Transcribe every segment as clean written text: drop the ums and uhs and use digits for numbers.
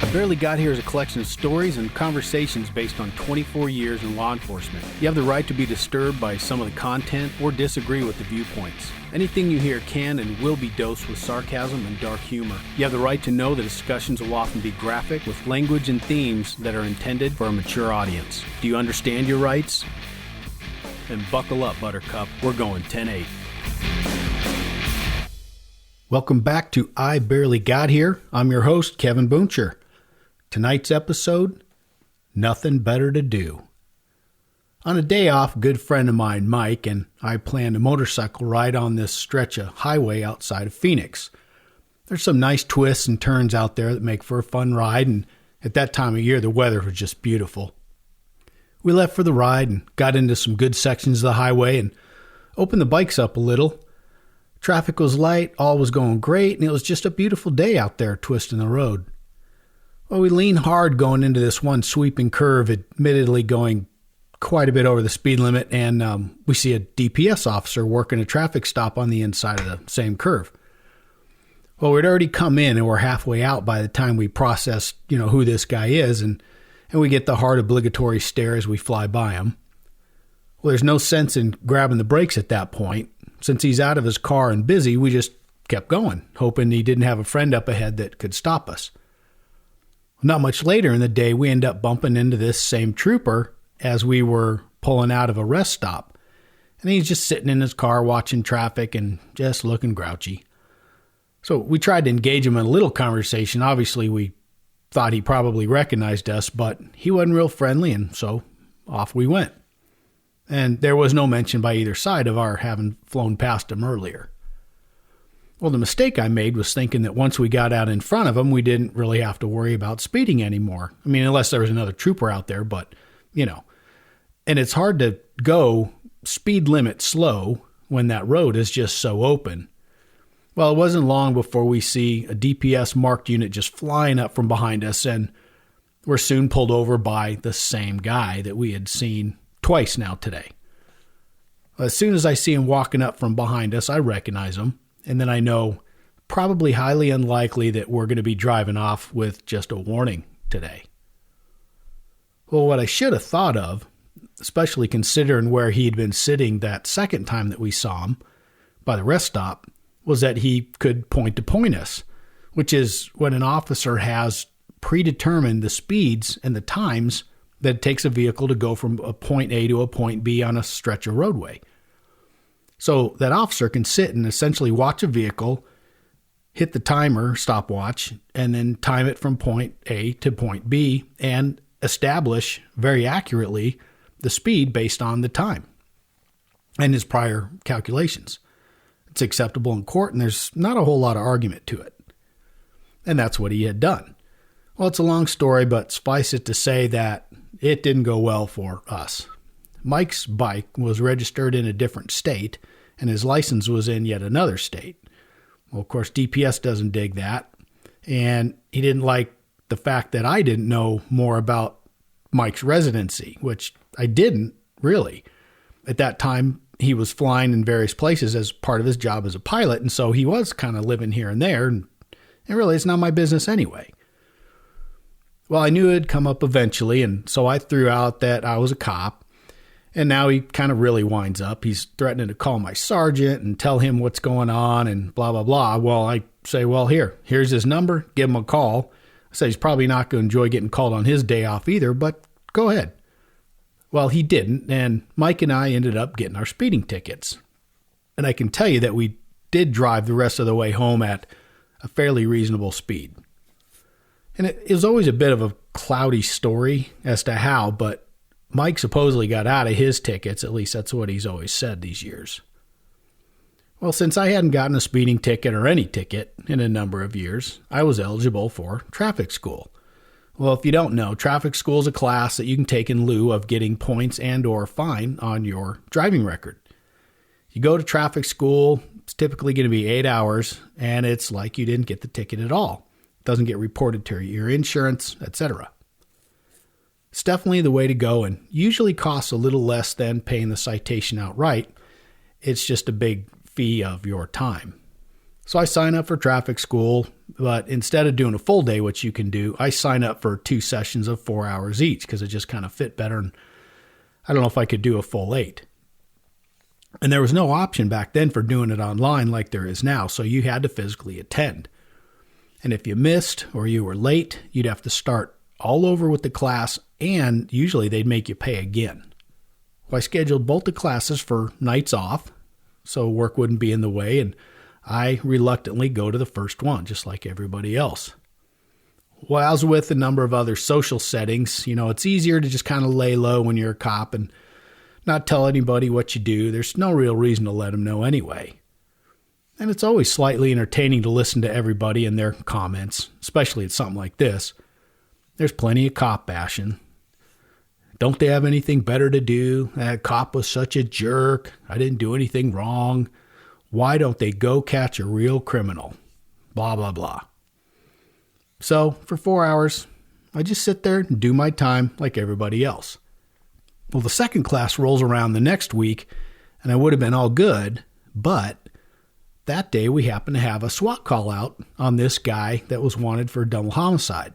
I Barely Got Here is a collection of stories and conversations based on 24 years in law enforcement. You have the right to be disturbed by some of the content or disagree with the viewpoints. Anything you hear can and will be dosed with sarcasm and dark humor. You have the right to know the discussions will often be graphic with language and themes that are intended for a mature audience. Do you understand your rights? Then buckle up, Buttercup. We're going 10-8. Welcome back to I Barely Got Here. I'm your host, Kevin Booncher. Tonight's episode, Nothing Better to Do. On a day off, a good friend of mine, Mike, and I planned a motorcycle ride on this stretch of highway outside of Phoenix. There's some nice twists and turns out there that make for a fun ride, and at that time of year, the weather was just beautiful. We left for the ride and got into some good sections of the highway and opened the bikes up a little. Traffic was light, all was going great, and it was just a beautiful day out there twisting the road. Well, we leaned hard going into this one sweeping curve, admittedly going quite a bit over the speed limit, and we see a DPS officer working a traffic stop on the inside of the same curve. Well, we'd already come in and we're halfway out by the time we processed, who this guy is, and we get the hard obligatory stare as we fly by him. Well, there's no sense in grabbing the brakes at that point. Since he's out of his car and busy, we just kept going, hoping he didn't have a friend up ahead that could stop us. Not much later in the day, we end up bumping into this same trooper as we were pulling out of a rest stop. And he's just sitting in his car watching traffic and just looking grouchy. So we tried to engage him in a little conversation. Obviously, we thought he probably recognized us, but he wasn't real friendly, and so off we went. And there was no mention by either side of our having flown past him earlier. Well, the mistake I made was thinking that once we got out in front of him, we didn't really have to worry about speeding anymore. I mean, unless there was another trooper out there, but, And it's hard to go speed limit slow when that road is just so open. Well, it wasn't long before we see a DPS marked unit just flying up from behind us, and we're soon pulled over by the same guy that we had seen twice now today. As soon as I see him walking up from behind us, I recognize him, and then I know probably highly unlikely that we're going to be driving off with just a warning today. Well, what I should have thought of, especially considering where he'd been sitting that second time that we saw him by the rest stop, was that he could point to point us, which is when an officer has predetermined the speeds and the times that it takes a vehicle to go from a point A to a point B on a stretch of roadway. So that officer can sit and essentially watch a vehicle, hit the timer stopwatch, and then time it from point A to point B and establish very accurately the speed based on the time and his prior calculations. It's acceptable in court, and there's not a whole lot of argument to it. And that's what he had done. Well, it's a long story, but suffice it to say that it didn't go well for us. Mike's bike was registered in a different state, and his license was in yet another state. Well, of course, DPS doesn't dig that, and he didn't like the fact that I didn't know more about Mike's residency, which I didn't really. At that time, he was flying in various places as part of his job as a pilot, and so he was kind of living here and there, and really it's not my business anyway. Well, I knew it'd come up eventually, and so I threw out that I was a cop, and now he kind of really winds up. He's threatening to call my sergeant and tell him what's going on and blah, blah, blah. Well, I say, well, here's his number. Give him a call. I say he's probably not going to enjoy getting called on his day off either, but go ahead. Well, he didn't, and Mike and I ended up getting our speeding tickets. And I can tell you that we did drive the rest of the way home at a fairly reasonable speed. And it was always a bit of a cloudy story as to how, but Mike supposedly got out of his tickets. At least that's what he's always said these years. Well, since I hadn't gotten a speeding ticket or any ticket in a number of years, I was eligible for traffic school. Well, if you don't know, traffic school is a class that you can take in lieu of getting points and or fine on your driving record. You go to traffic school, it's typically going to be 8 hours, and it's like you didn't get the ticket at all. It doesn't get reported to your insurance, etc. It's definitely the way to go, and usually costs a little less than paying the citation outright. It's just a big fee of your time. So I sign up for traffic school, but instead of doing a full day, which you can do, I sign up for 2 sessions of 4 hours each because it just kind of fit better. And I don't know if I could do a full 8. And there was no option back then for doing it online like there is now, so you had to physically attend. And if you missed or you were late, you'd have to start all over with the class, and usually they'd make you pay again. Well, I scheduled both the classes for nights off, so work wouldn't be in the way, and I reluctantly go to the first one, just like everybody else. Well, I was with a number of other social settings. It's easier to just kind of lay low when you're a cop and not tell anybody what you do. There's no real reason to let them know anyway. And it's always slightly entertaining to listen to everybody and their comments, especially at something like this. There's plenty of cop bashing. Don't they have anything better to do? That cop was such a jerk. I didn't do anything wrong. Why don't they go catch a real criminal? Blah, blah, blah. So for 4 hours, I just sit there and do my time like everybody else. Well, the second class rolls around the next week, and I would have been all good, but that day we happened to have a SWAT call out on this guy that was wanted for double homicide.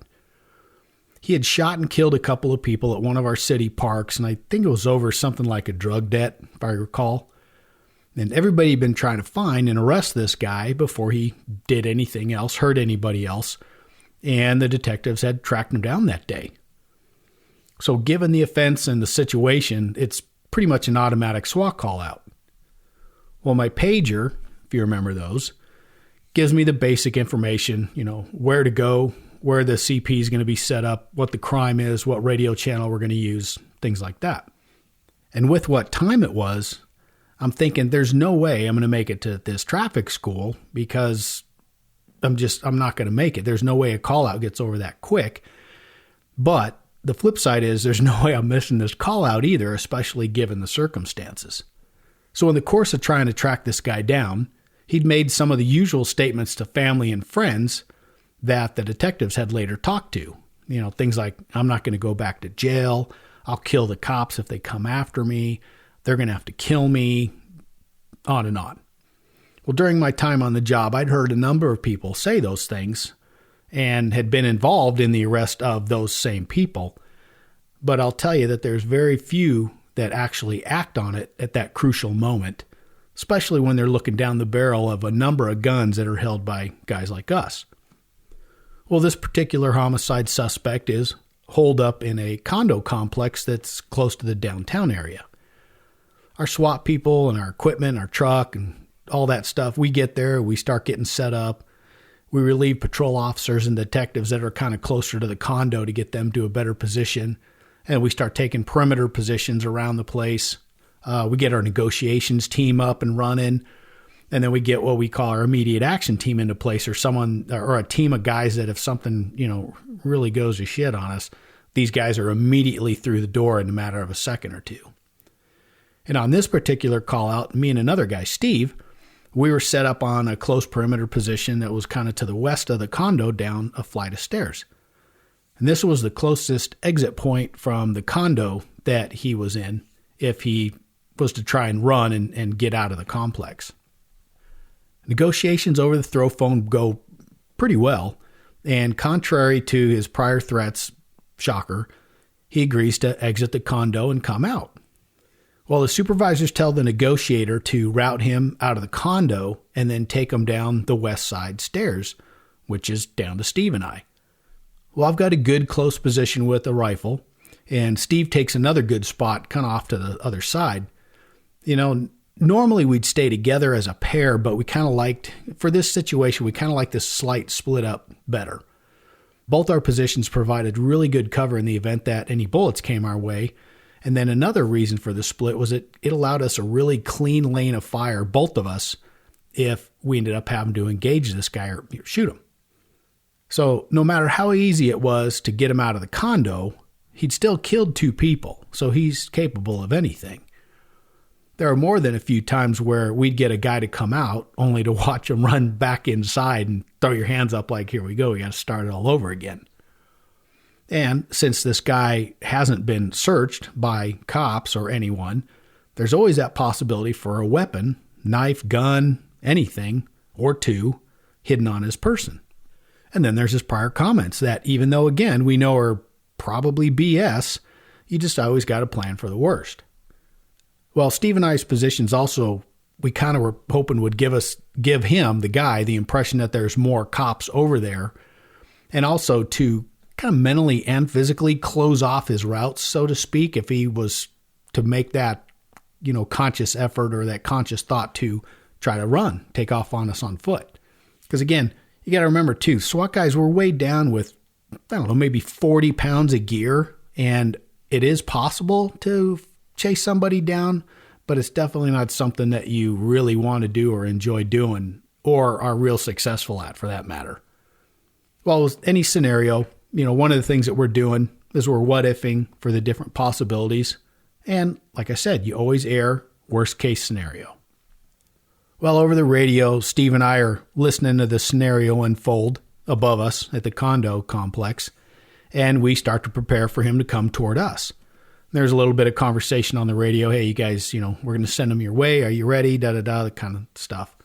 He had shot and killed a couple of people at one of our city parks, and I think it was over something like a drug debt, if I recall. And everybody had been trying to find and arrest this guy before he did anything else, hurt anybody else. And the detectives had tracked him down that day. So given the offense and the situation, it's pretty much an automatic SWAT call out. Well, my pager, if you remember those, gives me the basic information, where to go, where the CP is going to be set up, what the crime is, what radio channel we're going to use, things like that. And with what time it was, I'm thinking there's no way I'm going to make it to this traffic school because I'm not going to make it. There's no way a call out gets over that quick. But the flip side is there's no way I'm missing this call out either, especially given the circumstances. So in the course of trying to track this guy down, he'd made some of the usual statements to family and friends that the detectives had later talked to. Things like, I'm not going to go back to jail. I'll kill the cops if they come after me. They're going to have to kill me, on and on. Well, during my time on the job, I'd heard a number of people say those things and had been involved in the arrest of those same people. But I'll tell you that there's very few that actually act on it at that crucial moment, especially when they're looking down the barrel of a number of guns that are held by guys like us. Well, this particular homicide suspect is holed up in a condo complex that's close to the downtown area. Our SWAT people and our equipment, our truck and all that stuff, we get there, we start getting set up. We relieve patrol officers and detectives that are kind of closer to the condo to get them to a better position. And we start taking perimeter positions around the place. We get our negotiations team up and running. And then we get what we call our immediate action team into place, or a team of guys that if something, really goes to shit on us, these guys are immediately through the door in a matter of a second or two. And on this particular call out, me and another guy, Steve, we were set up on a close perimeter position that was kind of to the west of the condo down a flight of stairs. And this was the closest exit point from the condo that he was in if he was to try and run and get out of the complex. Negotiations over the throw phone go pretty well, and contrary to his prior threats, shocker, he agrees to exit the condo and come out. Well, the supervisors tell the negotiator to route him out of the condo and then take him down the west side stairs, which is down to Steve and I. Well, I've got a good close position with a rifle, and Steve takes another good spot kind of off to the other side. Normally we'd stay together as a pair, but for this situation, we kind of like this slight split up better. Both our positions provided really good cover in the event that any bullets came our way. And then another reason for the split was it allowed us a really clean lane of fire, both of us, if we ended up having to engage this guy or shoot him. So no matter how easy it was to get him out of the condo, he'd still killed 2 people, so he's capable of anything. There are more than a few times where we'd get a guy to come out only to watch him run back inside and throw your hands up like, here we go, we got to start it all over again. And since this guy hasn't been searched by cops or anyone, there's always that possibility for a weapon, knife, gun, anything, or 2, hidden on his person. And then there's his prior comments that, even though, again, we know are probably BS, you just always got to plan for the worst. Well, Steve and I's positions also, we kind of were hoping would give him, the guy, the impression that there's more cops over there, and also to kind of mentally and physically close off his routes, so to speak, if he was to make that, conscious effort or that conscious thought to try to run, take off on us on foot. Because again, you got to remember too, SWAT guys were weighed down with, maybe 40 pounds of gear, and it is possible to chase somebody down, but it's definitely not something that you really want to do or enjoy doing or are real successful at, for that matter. Well, with any scenario, one of the things that we're doing is we're what-ifing for the different possibilities. And like I said, you always err worst case scenario. Well, over the radio, Steve and I are listening to the scenario unfold above us at the condo complex, and we start to prepare for him to come toward us. There's a little bit of conversation on the radio. Hey, you guys, we're going to send him your way. Are you ready? Da-da-da, that kind of stuff.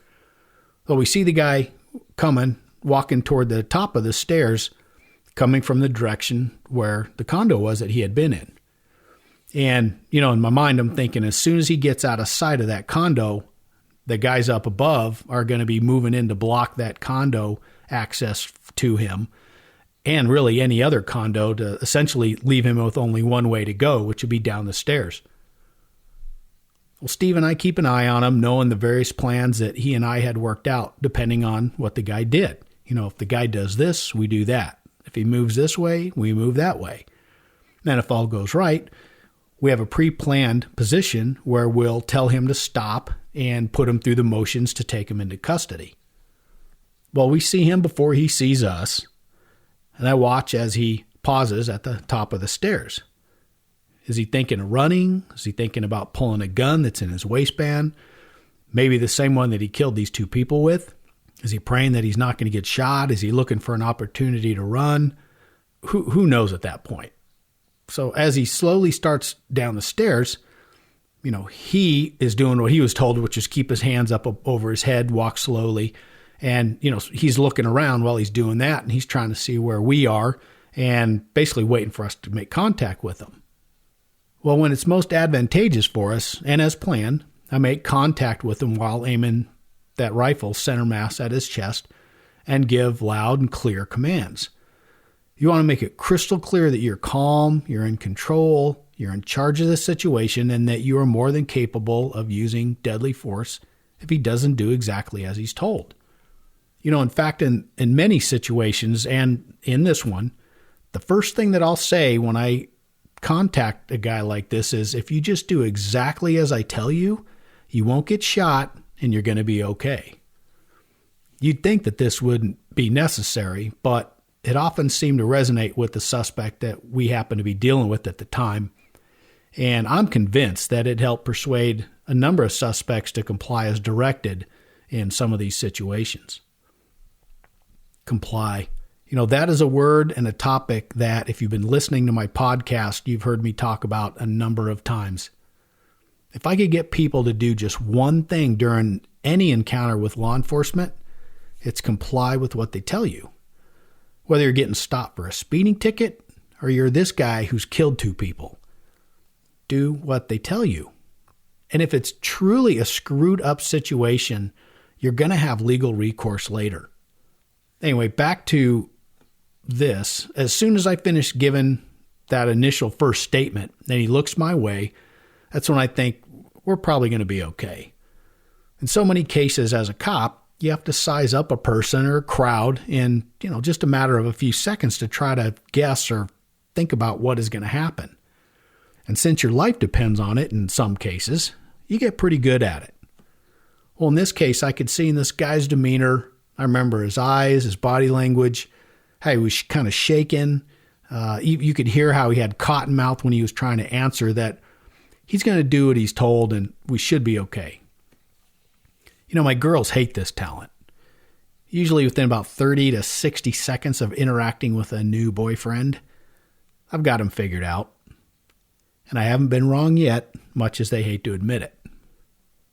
Well, we see the guy coming, walking toward the top of the stairs, coming from the direction where the condo was that he had been in. And, in my mind, I'm thinking as soon as he gets out of sight of that condo, the guys up above are going to be moving in to block that condo access to him, and really any other condo, to essentially leave him with only one way to go, which would be down the stairs. Well, Steve and I keep an eye on him, knowing the various plans that he and I had worked out, depending on what the guy did. If the guy does this, we do that. If he moves this way, we move that way. And if all goes right, we have a pre-planned position where we'll tell him to stop and put him through the motions to take him into custody. Well, we see him before he sees us, and I watch as he pauses at the top of the stairs. Is he thinking of running? Is he thinking about pulling a gun that's in his waistband? Maybe the same one that he killed these two people with? Is he praying that he's not going to get shot? Is he looking for an opportunity to run? Who knows at that point? So as he slowly starts down the stairs, he is doing what he was told, which is keep his hands up over his head, walk slowly. And, he's looking around while he's doing that, and he's trying to see where we are and basically waiting for us to make contact with him. Well, when it's most advantageous for us, and as planned, I make contact with him while aiming that rifle center mass at his chest and give loud and clear commands. You want to make it crystal clear that you're calm, you're in control, you're in charge of the situation, and that you are more than capable of using deadly force if he doesn't do exactly as he's told. In fact, in many situations, and in this one, the first thing that I'll say when I contact a guy like this is, if you just do exactly as I tell you, you won't get shot and you're going to be okay. You'd think that this wouldn't be necessary, but it often seemed to resonate with the suspect that we happened to be dealing with at the time. And I'm convinced that it helped persuade a number of suspects to comply as directed in some of these situations. Comply. That is a word and a topic that, if you've been listening to my podcast, you've heard me talk about a number of times. If I could get people to do just one thing during any encounter with law enforcement, it's comply with what they tell you. Whether you're getting stopped for a speeding ticket or you're this guy who's killed two people, do what they tell you. And if it's truly a screwed up situation, you're going to have legal recourse later. Anyway, back to this. As soon as I finish giving that initial first statement and he looks my way, that's when I think we're probably going to be okay. In so many cases as a cop, you have to size up a person or a crowd in, just a matter of a few seconds to try to guess or think about what is going to happen. And since your life depends on it in some cases, you get pretty good at it. Well, in this case, I could see in this guy's demeanor, I remember his eyes, his body language, how he was kind of shaken. You could hear how he had cotton mouth when he was trying to answer, that he's going to do what he's told and we should be okay. My girls hate this talent. Usually within about 30 to 60 seconds of interacting with a new boyfriend, I've got him figured out. And I haven't been wrong yet, much as they hate to admit it.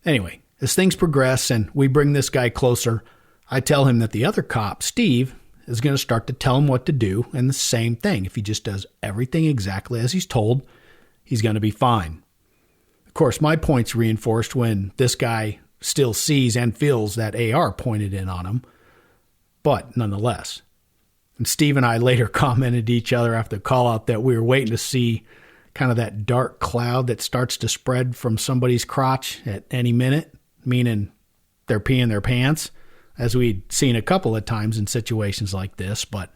Anyway, as things progress and we bring this guy closer, I tell him that the other cop, Steve, is going to start to tell him what to do, and the same thing. If he just does everything exactly as he's told, he's going to be fine. Of course, my point's reinforced when this guy still sees and feels that AR pointed in on him, but nonetheless. And Steve and I later commented to each other after the call out that we were waiting to see kind of that dark cloud that starts to spread from somebody's crotch at any minute, meaning they're peeing their pants, as we'd seen a couple of times in situations like this. But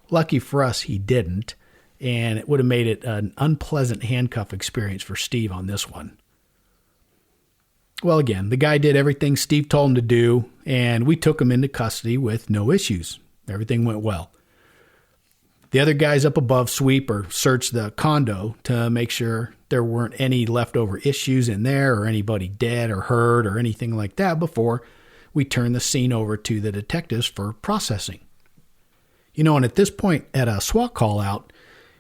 lucky for us, he didn't, and it would have made it an unpleasant handcuff experience for Steve on this one. Well, again, the guy did everything Steve told him to do, and we took him into custody with no issues. Everything went well. The other guys up above sweep or search the condo to make sure there weren't any leftover issues in there or anybody dead or hurt or anything like that before we turn the scene over to the detectives for processing. And at this point at a SWAT call out,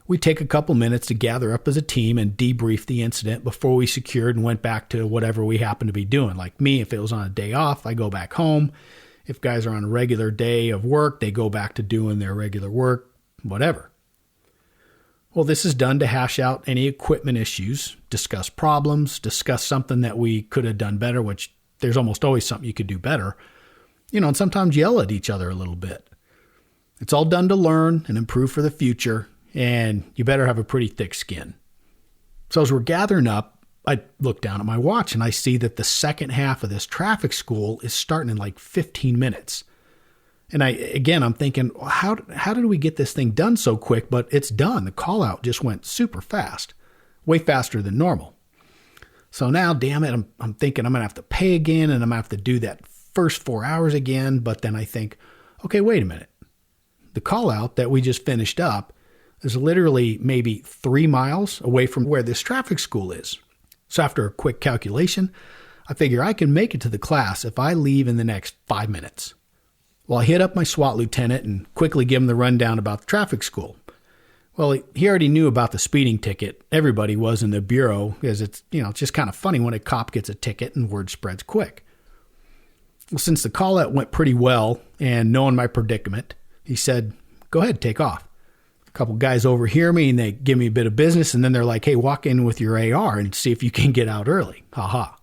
we take a couple minutes to gather up as a team and debrief the incident before we secured and went back to whatever we happened to be doing. Like me, if it was on a day off, I go back home. If guys are on a regular day of work, they go back to doing their regular work, whatever. Well, this is done to hash out any equipment issues, discuss problems, discuss something that we could have done better, which there's almost always something you could do better, and sometimes yell at each other a little bit. It's all done to learn and improve for the future, and you better have a pretty thick skin. So as we're gathering up, I look down at my watch and I see that the second half of this traffic school is starting in like 15 minutes. And I'm thinking, how did we get this thing done so quick? But it's done. The call out just went super fast, way faster than normal. So now, damn it, I'm thinking I'm going to have to pay again, and I'm going to have to do that first 4 hours again. But then I think, okay, wait a minute. The call out that we just finished up is literally maybe 3 miles away from where this traffic school is. So after a quick calculation, I figure I can make it to the class if I leave in the next 5 minutes. Well, I hit up my SWAT lieutenant and quickly give him the rundown about the traffic school. Well, he already knew about the speeding ticket. Everybody was in the bureau, because it's just kind of funny when a cop gets a ticket and word spreads quick. Well, since the call out went pretty well and knowing my predicament, he said, go ahead, take off. A couple guys overhear me and they give me a bit of business, and then they're like, hey, walk in with your AR and see if you can get out early. Ha ha.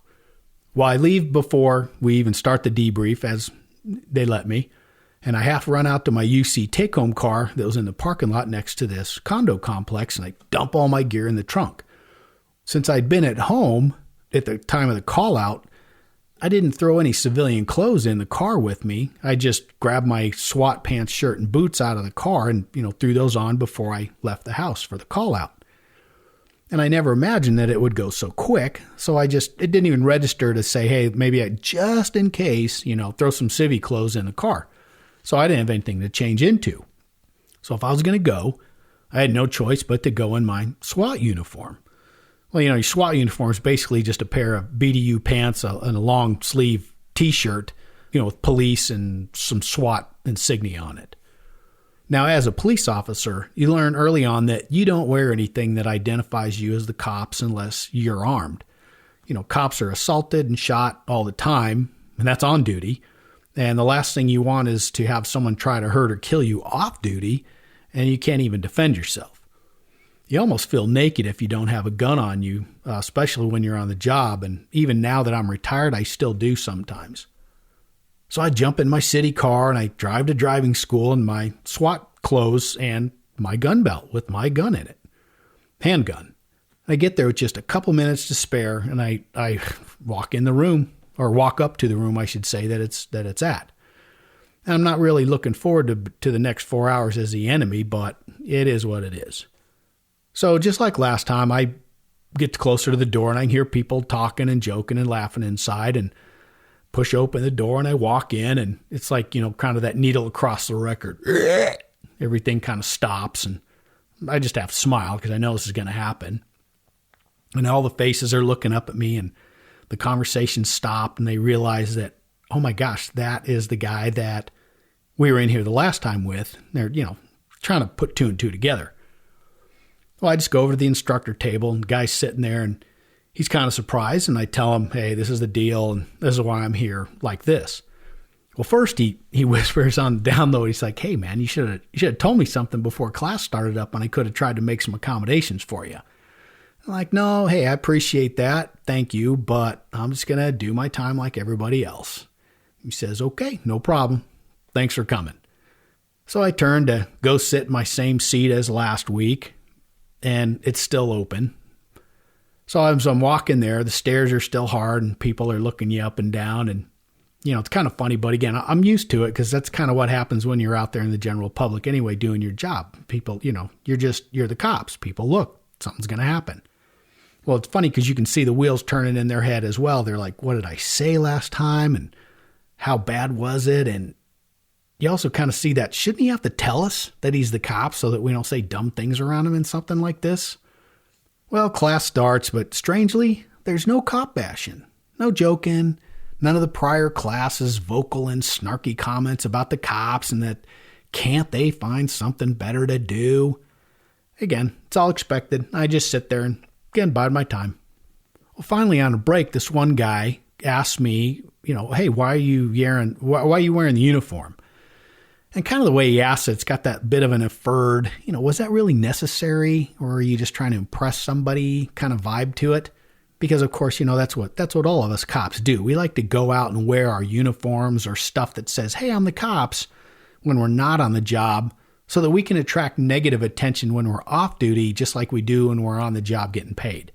Well, I leave before we even start the debrief, as they let me, and I half run out to my UC take-home car that was in the parking lot next to this condo complex, and I dump all my gear in the trunk. Since I'd been at home at the time of the call-out, I didn't throw any civilian clothes in the car with me. I just grabbed my SWAT pants, shirt, and boots out of the car and, threw those on before I left the house for the call-out. And I never imagined that it would go so quick, so it didn't even register to say, hey, maybe I, just in case, throw some civvy clothes in the car. So I didn't have anything to change into. So if I was going to go, I had no choice but to go in my SWAT uniform. Well, your SWAT uniform is basically just a pair of BDU pants and a long sleeve T-shirt, with police and some SWAT insignia on it. Now, as a police officer, you learn early on that you don't wear anything that identifies you as the cops unless you're armed. Cops are assaulted and shot all the time, and that's on duty. And the last thing you want is to have someone try to hurt or kill you off duty, and you can't even defend yourself. You almost feel naked if you don't have a gun on you, especially when you're on the job. And even now that I'm retired, I still do sometimes. So I jump in my city car and I drive to driving school in my SWAT clothes and my gun belt with my gun in it. Handgun. I get there with just a couple minutes to spare, and I walk in the room, or walk up to the room, I should say, that it's at. And I'm not really looking forward to the next 4 hours as the enemy, but it is what it is. So just like last time, I get closer to the door and I hear people talking and joking and laughing inside, and push open the door and I walk in, and it's like, kind of that needle across the record. Everything kind of stops, and I just have to smile because I know this is going to happen. And all the faces are looking up at me, and the conversation stopped, and they realize that, oh my gosh, that is the guy that we were in here the last time with. They're, trying to put two and two together. Well, I just go over to the instructor table, and the guy's sitting there, and he's kind of surprised, and I tell him, hey, this is the deal, and this is why I'm here like this. Well, first he whispers on the down low. He's like, hey, man, you should have told me something before class started up and I could have tried to make some accommodations for you. I'm like, no, hey, I appreciate that. Thank you, but I'm just going to do my time like everybody else. He says, okay, no problem. Thanks for coming. So I turned to go sit in my same seat as last week, and it's still open. So as I'm walking there, the stairs are still hard, and people are looking you up and down, and, it's kind of funny, but again, I'm used to it because that's kind of what happens when you're out there in the general public anyway doing your job. People, you're the cops. People look, something's going to happen. Well, it's funny because you can see the wheels turning in their head as well. They're like, what did I say last time? And how bad was it? And you also kind of see that, shouldn't he have to tell us that he's the cop so that we don't say dumb things around him in something like this? Well, class starts, but strangely, there's no cop bashing, no joking, none of the prior classes vocal and snarky comments about the cops and that can't they find something better to do? Again, it's all expected. I just sit there and again, bide my time. Well, finally on a break, this one guy asked me, hey, why are you wearing the uniform? And kind of the way he asked it, it's got that bit of an inferred, was that really necessary? Or are you just trying to impress somebody kind of vibe to it? Because of course, that's what all of us cops do. We like to go out and wear our uniforms or stuff that says, hey, I'm the cops when we're not on the job so that we can attract negative attention when we're off duty, just like we do when we're on the job getting paid.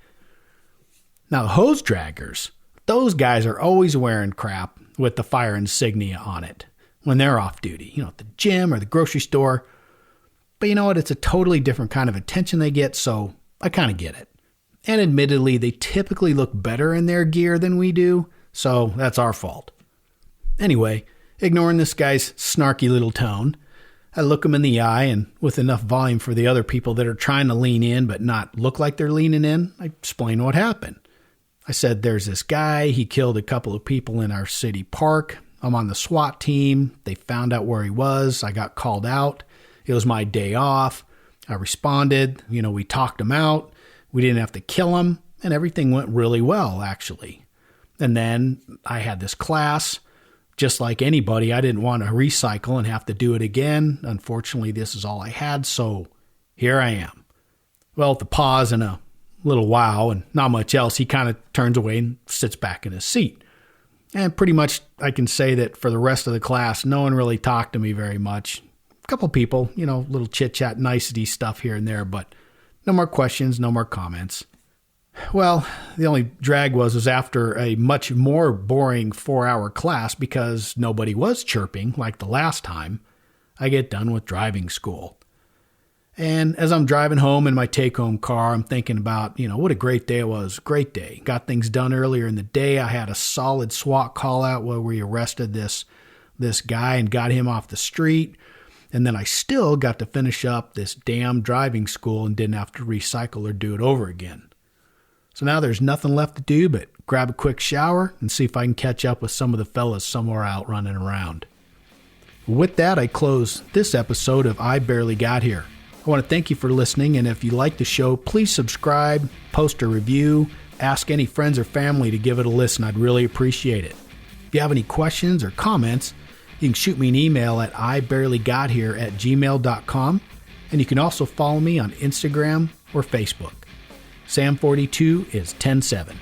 Now, the hose draggers, those guys are always wearing crap with the fire insignia on it when they're off duty, at the gym or the grocery store. But you know what? It's a totally different kind of attention they get, so I kind of get it. And admittedly, they typically look better in their gear than we do, so that's our fault. Anyway, ignoring this guy's snarky little tone, I look him in the eye, and with enough volume for the other people that are trying to lean in but not look like they're leaning in, I explain what happened. I said, there's this guy, he killed a couple of people in our city park. I'm on the SWAT team. They found out where he was. I got called out. It was my day off. I responded. We talked him out. We didn't have to kill him, and everything went really well, actually. And then I had this class. Just like anybody, I didn't want to recycle and have to do it again. Unfortunately, this is all I had, so here I am. Well, at the pause and a little wow and not much else, he kind of turns away and sits back in his seat. And pretty much I can say that for the rest of the class, no one really talked to me very much. A couple people, little chit-chat, nicety stuff here and there, but no more questions, no more comments. Well, the only drag was after a much more boring 4-hour class because nobody was chirping like the last time, I get done with driving school. And as I'm driving home in my take-home car, I'm thinking about, what a great day it was. Great day. Got things done earlier in the day. I had a solid SWAT call-out where we arrested this guy and got him off the street. And then I still got to finish up this damn driving school and didn't have to recycle or do it over again. So now there's nothing left to do but grab a quick shower and see if I can catch up with some of the fellas somewhere out running around. With that, I close this episode of I Barely Got Here. I want to thank you for listening, and if you like the show, please subscribe, post a review, ask any friends or family to give it a listen. I'd really appreciate it. If you have any questions or comments, you can shoot me an email at ibarelygodhere@gmail.com, and you can also follow me on Instagram or Facebook. Sam42 is 107.